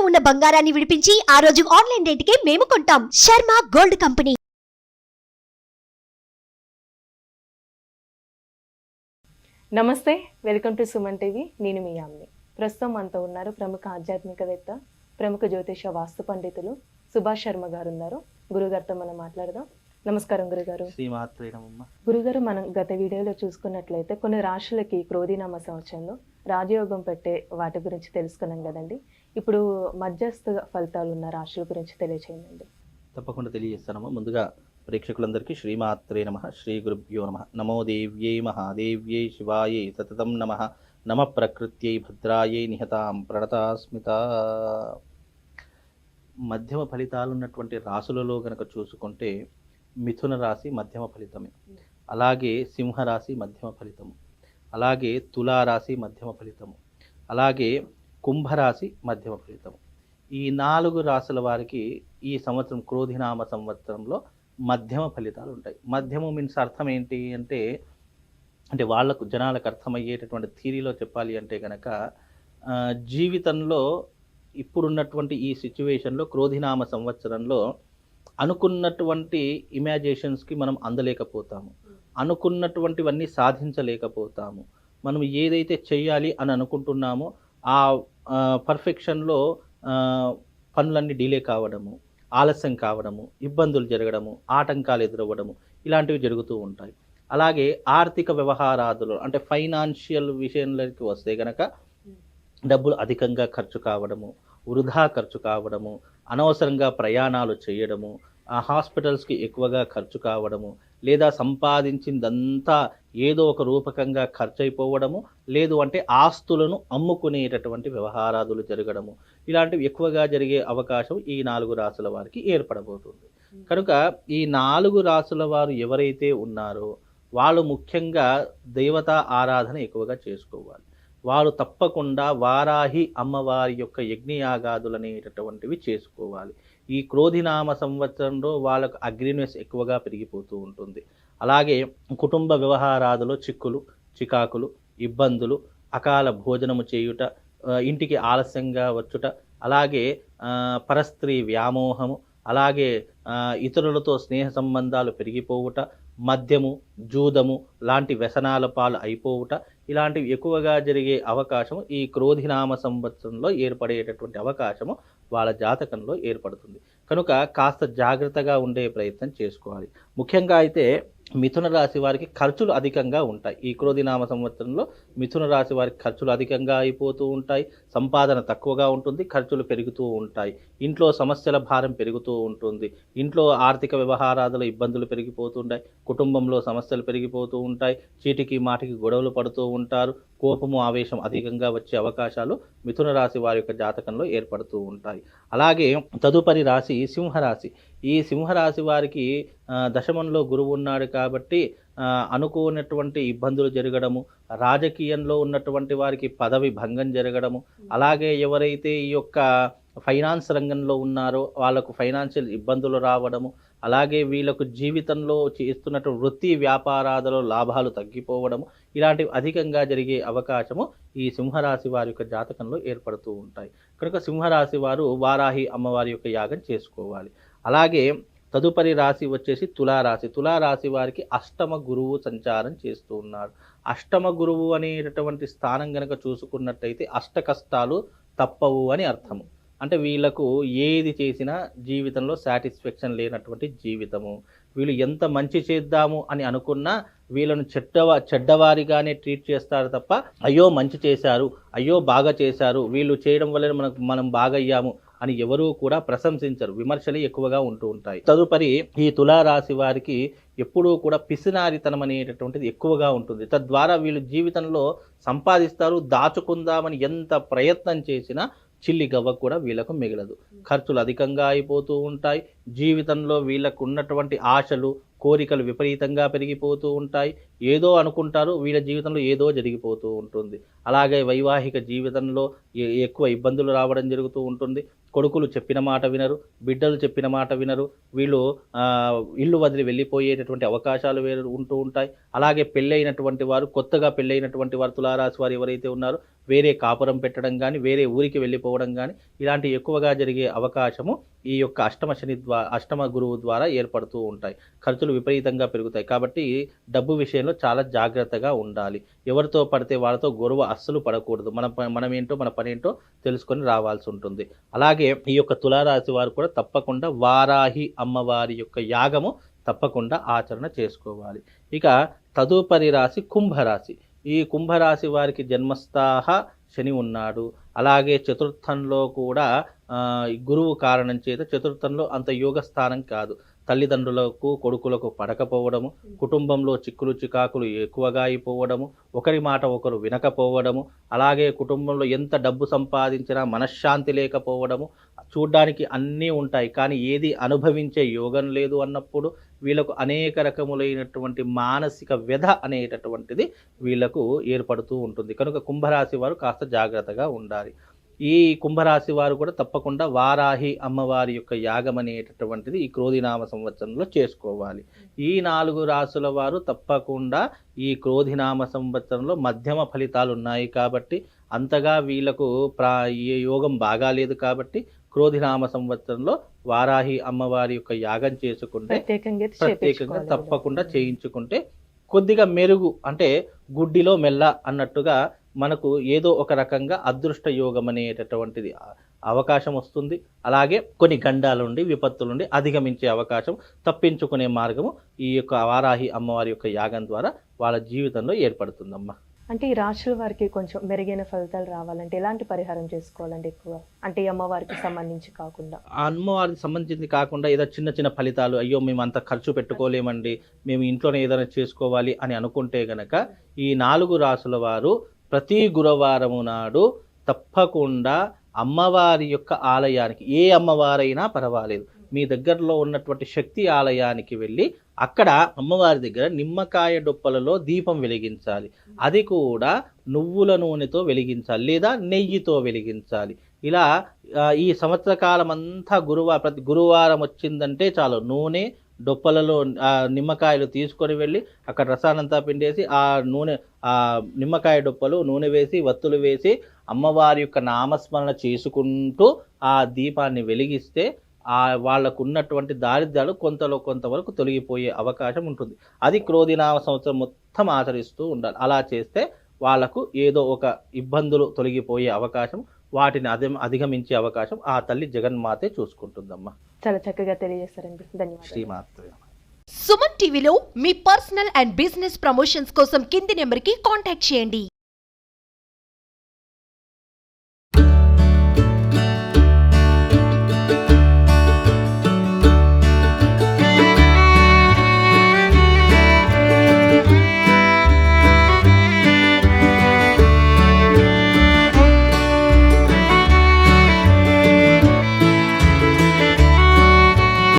ఉన్న బంగారాన్ని విడిపించి ఆ రోజు ఆన్లైన్ రేటుకే మేము కొంటాం. Sharma gold company. నమస్తే, వెల్కమ్ టు సుమన్ టీవీ. నేను మీ యామ్ని. ప్రస్తుతం మనతో ఉన్నారు ప్రముఖ ఆధ్యాత్మికవేత్త, ప్రముఖ జ్యోతిష వాస్తు పండితులు సుభాష్ శర్మ గారు ఉన్నారు. గురుగారితో మనం మాట్లాడదాం. నమస్కారం గురుగారు. గురుగారు, మనం గత వీడియోలో చూసుకున్నట్లయితే కొన్ని రాశులకి క్రోధినామ సంవత్సరంలో రాజయోగం పెట్టే వాటి గురించి తెలుసుకున్నాం కదండి. ఇప్పుడు మధ్యస్థ ఫలితాలు ఉన్న రాశుల గురించి తెలియచేయండి. తప్పకుండా తెలియజేస్తానమ్మా. ముందుగా ప్రేక్షకులందరికీ శ్రీమాత్రే నమః, శ్రీ గురుభ్యో నమః. నమో దేవ్యై మహాదేవ్యై శివాయై సతతం నమః. నమ ప్రకృత్యై భద్రాయై నిహతాం ప్రణతాస్మిత. మధ్యమ ఫలితాలు ఉన్నటువంటి రాశులలో కనుక చూసుకుంటే మిథున రాశి మధ్యమ ఫలితమే, అలాగే సింహరాశి మధ్యమ ఫలితము, అలాగే తులారాశి మధ్యమ ఫలితము, అలాగే కుంభరాశి మధ్యమ ఫలితము. ఈ 4 రాశుల వారికి ఈ సంవత్సరం క్రోధినామ సంవత్సరంలో మధ్యమ ఫలితాలు ఉంటాయి. మధ్యమ మీన్స్ అర్థం ఏంటి అంటే వాళ్లకు జనాలకు అర్థమయ్యేటటువంటి థీరీలో చెప్పాలి అంటే కనుక జీవితంలో ఇప్పుడున్నటువంటి ఈ సిచ్యువేషన్లో క్రోధినామ సంవత్సరంలో అనుకున్నటువంటి ఇమాజినేషన్స్కి మనం అందలేకపోతాము, అనుకున్నటువంటివన్నీ సాధించలేకపోతాము. మనం ఏదైతే చెయ్యాలి అని అనుకుంటున్నామో ఆ పర్ఫెక్షన్లో పనులన్నీ డిలే కావడము, ఆలస్యం కావడము, ఇబ్బందులు జరగడము, ఆటంకాలు ఎదురవ్వడము, ఇలాంటివి జరుగుతూ ఉంటాయి. అలాగే ఆర్థిక వ్యవహారాదులు అంటే ఫైనాన్షియల్ విషయంలోకి వస్తే కనుక డబ్బులు అధికంగా ఖర్చు కావడము, వృధా ఖర్చు కావడము, అనవసరంగా ప్రయాణాలు చేయడము, హాస్పిటల్స్కి ఎక్కువగా ఖర్చు కావడము, లేదా సంపాదించిందంతా ఏదో ఒక రూపకంగా ఖర్చు అయిపోవడము, లేదు అంటే ఆస్తులను అమ్ముకునేటటువంటి వ్యవహారాదులు జరగడము, ఇలాంటివి ఎక్కువగా జరిగే అవకాశం ఈ 4 రాశుల వారికి ఏర్పడబోతుంది. కనుక ఈ 4 రాశుల వారు ఎవరైతే ఉన్నారో వాళ్ళు ముఖ్యంగా దేవతా ఆరాధన ఎక్కువగా చేసుకోవాలి. వారు తప్పకుండా వారాహి అమ్మవారి యొక్క యజ్ఞయాగాదులు అనేటటువంటివి చేసుకోవాలి. ఈ క్రోధినామ సంవత్సరంలో వాళ్ళకు అగ్రినెస్ ఎక్కువగా పెరిగిపోతూ ఉంటుంది. అలాగే కుటుంబ వ్యవహారాదులో చిక్కులు, చికాకులు, ఇబ్బందులు, అకాల భోజనము చేయుట, ఇంటికి ఆలస్యంగా వచ్చుట, అలాగే పరస్త్రీ వ్యామోహము, అలాగే ఇతరులతో స్నేహ సంబంధాలు పెరిగిపోవుట, మద్యము, జూదము లాంటి వ్యసనాల పాలు అయిపోవుట, ఇలాంటివి ఎక్కువగా జరిగే అవకాశం ఈ క్రోధినామ సంవత్సరంలో ఏర్పడేటటువంటి అవకాశము వాళ్ళ జాతకంలో ఏర్పడుతుంది. కనుక కాస్త జాగ్రత్తగా ఉండే ప్రయత్నం చేసుకోవాలి. ముఖ్యంగా అయితే మిథున రాశి వారికి ఖర్చులు అధికంగా ఉంటాయి. ఈ క్రోధినామ సంవత్సరంలో మిథున రాశి వారికి ఖర్చులు అధికంగా అయిపోతూ ఉంటాయి, సంపాదన తక్కువగా ఉంటుంది, ఖర్చులు పెరుగుతూ ఉంటాయి, ఇంట్లో సమస్యల భారం పెరుగుతూ ఉంటుంది, ఇంట్లో ఆర్థిక వ్యవహారాదుల ఇబ్బందులు పెరిగిపోతుంటాయి, కుటుంబంలో సమస్యలు పెరిగిపోతూ ఉంటాయి, చీటికి మాటికి గొడవలు పడుతూ ఉంటారు, కోపము ఆవేశం అధికంగా వచ్చే అవకాశాలు మిథున రాశి వారి యొక్క జాతకంలో ఏర్పడుతూ ఉంటాయి. అలాగే తదుపరి రాశి సింహరాశి. ఈ సింహరాశి వారికి దశమంలో గురువు ఉన్నాడు కాబట్టి అనుకోనటువంటి ఇబ్బందులు జరగడము, రాజకీయంలో ఉన్నటువంటి వారికి పదవి భంగం జరగడము, అలాగే ఎవరైతే ఈ యొక్క ఫైనాన్స్ రంగంలో ఉన్నారో వాళ్ళకు ఫైనాన్షియల్ ఇబ్బందులు రావడము, అలాగే వీళ్ళకు జీవితంలో చేస్తున్నటువంటి వృత్తి వ్యాపారాలలో లాభాలు తగ్గిపోవడము, ఇలాంటివి అధికంగా జరిగే అవకాశము ఈ సింహరాశి వారి యొక్క జాతకంలో ఏర్పడుతూ ఉంటాయి. కనుక సింహరాశి వారు వారాహి అమ్మవారి యొక్క యాగం చేసుకోవాలి. అలాగే తదుపరి రాశి వచ్చేసి తులారాశి. తులారాశి వారికి అష్టమ గురువు సంచారం చేస్తూ ఉన్నాడు. అష్టమ గురువు అనేటటువంటి స్థానం కనుక చూసుకున్నట్టయితే అష్ట కష్టాలు తప్పవు అని అర్థము. అంటే వీళ్ళకు ఏది చేసినా జీవితంలో సాటిస్ఫాక్షన్ లేనటువంటి జీవితము. వీళ్ళు ఎంత మంచి చేద్దాము అని అనుకున్నా వీళ్ళను చెడ్డవారిగానే ట్రీట్ చేస్తారు తప్ప అయ్యో మంచి చేశారు, అయ్యో బాగా చేశారు, వీళ్ళు చేయడం వల్ల మనం బాగా అయ్యాము అని ఎవరూ కూడా ప్రశంసించరు. విమర్శలు ఎక్కువగా ఉంటూ ఉంటాయి. తదుపరి ఈ తులారాశి వారికి ఎప్పుడూ కూడా పిసినారితనం అనేటటువంటిది ఎక్కువగా ఉంటుంది. తద్వారా వీళ్ళు జీవితంలో సంపాదిస్తారు, దాచుకుందామని ఎంత ప్రయత్నం చేసినా చిల్లి గవ్వ కూడా వీళ్ళకు మిగలదు. ఖర్చులు అధికంగా అయిపోతూ ఉంటాయి. జీవితంలో వీళ్ళకు ఉన్నటువంటి ఆశలు, కోరికలు విపరీతంగా పెరిగిపోతూ ఉంటాయి. ఏదో అనుకుంటారు, వీళ్ళ జీవితంలో ఏదో జరిగిపోతూ ఉంటుంది. అలాగే వైవాహిక జీవితంలో ఎక్కువ ఇబ్బందులు రావడం జరుగుతూ ఉంటుంది. కొడుకులు చెప్పిన మాట వినరు, బిడ్డలు చెప్పిన మాట వినరు. వీళ్ళు ఇల్లు వదిలి వెళ్ళిపోయేటటువంటి అవకాశాలు ఉంటూ ఉంటాయి. అలాగే పెళ్ళైనటువంటి వారు, కొత్తగా పెళ్ళైనటువంటి వారు, తులారాశి వారు ఎవరైతే ఉన్నారో వేరే కాపురం పెట్టడం కానీ, వేరే ఊరికి వెళ్ళిపోవడం కానీ ఇలాంటి ఎక్కువగా జరిగే అవకాశము ఈ యొక్క అష్టమ గురువు ద్వారా ఏర్పడుతూ ఉంటాయి. ఖర్చులు విపరీతంగా పెరుగుతాయి. కాబట్టి డబ్బు విషయంలో చాలా జాగ్రత్తగా ఉండాలి. ఎవరితో పడితే వాళ్ళతో గొడవ అస్సలు పడకూడదు. మనమేంటో మన పనేంటో తెలుసుకొని రావాల్సి ఉంటుంది. అలాగే ఈ యొక్క తులారాశి వారు కూడా తప్పకుండా వారాహి అమ్మవారి యొక్క యాగము తప్పకుండా ఆచరణ చేసుకోవాలి. ఇక తదుపరి రాశి కుంభరాశి. ఈ కుంభరాశి వారికి జన్మస్థాహ శని ఉన్నాడు. అలాగే చతుర్థంలో కూడా గురువు కారణం చేత చతుర్థంలో అంత యోగ స్థానం కాదు. తల్లిదండ్రులకు కొడుకులకు పడకపోవడము, కుటుంబంలో చిక్కులు చికాకులు ఎక్కువగా అయిపోవడము, ఒకరి మాట ఒకరు వినకపోవడము, అలాగే కుటుంబంలో ఎంత డబ్బు సంపాదించినా మనశ్శాంతి లేకపోవడము, చూడ్డానికి అన్నీ ఉంటాయి కానీ ఏది అనుభవించే యోగం లేదు అన్నప్పుడు వీళ్ళకు అనేక రకములైనటువంటి మానసిక వ్యధ అనేటటువంటిది వీళ్ళకు ఏర్పడుతూ ఉంటుంది. కనుక కుంభరాశి వారు కాస్త జాగ్రత్తగా ఉండాలి. ఈ కుంభరాశి వారు కూడా తప్పకుండా వారాహి అమ్మవారి యొక్క యాగం అనేటటువంటిది ఈ క్రోధినామ సంవత్సరంలో చేసుకోవాలి. ఈ 4 రాశుల వారు తప్పకుండా ఈ క్రోధినామ సంవత్సరంలో మధ్యమ ఫలితాలు ఉన్నాయి కాబట్టి, అంతగా వీళ్ళకు ఈ యోగం బాగాలేదు కాబట్టి క్రోధినామ సంవత్సరంలో వారాహి అమ్మవారి యొక్క యాగం చేసుకుంటే ప్రత్యేకంగా తప్పకుండా చేయించుకుంటే కొద్దిగా మెరుగు, అంటే గుడ్డిలో మెల్ల అన్నట్టుగా మనకు ఏదో ఒక రకంగా అదృష్ట యోగం అనేటటువంటిది అవకాశం వస్తుంది. అలాగే కొన్ని గండాల నుండి, విపత్తుల నుండి అధిగమించే అవకాశం, తప్పించుకునే మార్గము ఈ యొక్క వారాహి అమ్మవారి యొక్క యాగం ద్వారా వాళ్ళ జీవితంలో ఏర్పడుతుందమ్మా. అంటే ఈ రాశుల వారికి కొంచెం మెరుగైన ఫలితాలు రావాలంటే ఎలాంటి పరిహారం చేసుకోవాలంటే ఎక్కువ, అంటే ఈ అమ్మవారికి సంబంధించి కాకుండా? ఆ అమ్మవారికి సంబంధించింది కాకుండా ఏదో చిన్న చిన్న ఫలితాలు, అయ్యో మేము అంత ఖర్చు పెట్టుకోలేమండి, మేము ఇంట్లోనే ఏదైనా చేసుకోవాలి అని అనుకుంటే గనక ఈ 4 రాశుల వారు ప్రతి గురువారము నాడు తప్పకుండా అమ్మవారి యొక్క ఆలయానికి, ఏ అమ్మవారైనా పర్వాలేదు, మీ దగ్గరలో ఉన్నటువంటి శక్తి ఆలయానికి వెళ్ళి అక్కడ అమ్మవారి దగ్గర నిమ్మకాయ డొప్పలలో దీపం వెలిగించాలి. అది కూడా నువ్వుల నూనెతో వెలిగించాలి లేదా నెయ్యితో వెలిగించాలి. ఇలా ఈ సంవత్సర కాలం అంతా ప్రతి గురువారం వచ్చిందంటే చాలు, నూనె డొప్పలలో నిమ్మకాయలు తీసుకొని వెళ్ళి అక్కడ రసానంతా పిండేసి ఆ నూనె, ఆ నిమ్మకాయ డొప్పలు నూనె వేసి వత్తులు వేసి అమ్మవారి యొక్క నామస్మరణ చేసుకుంటూ ఆ దీపాన్ని వెలిగిస్తే వాళ్ళకు ఉన్నటువంటి దారిద్ర్యాలు కొంతవరకు తొలగిపోయే అవకాశం ఉంటుంది. అది క్రోధినామ సంవత్సరం మొత్తం ఆచరిస్తూ ఉండాలి. అలా చేస్తే వాళ్ళకు ఏదో ఒక ఇబ్బందులు తొలగిపోయే అవకాశం, వాటిని అధిగమించే అవకాశం ఆ తల్లి జగన్మాతే చూసుకుంటుందమ్మా. చాలా చక్కగా తెలియజేస్తారండి, ధన్యవాదాలు. శ్రీమాత్రే. సుమన్ టీవీలో మీ పర్సనల్ అండ్ బిజినెస్ ప్రమోషన్స్ కోసం కింది నెంబర్కి కాంటాక్ట్ చేయండి.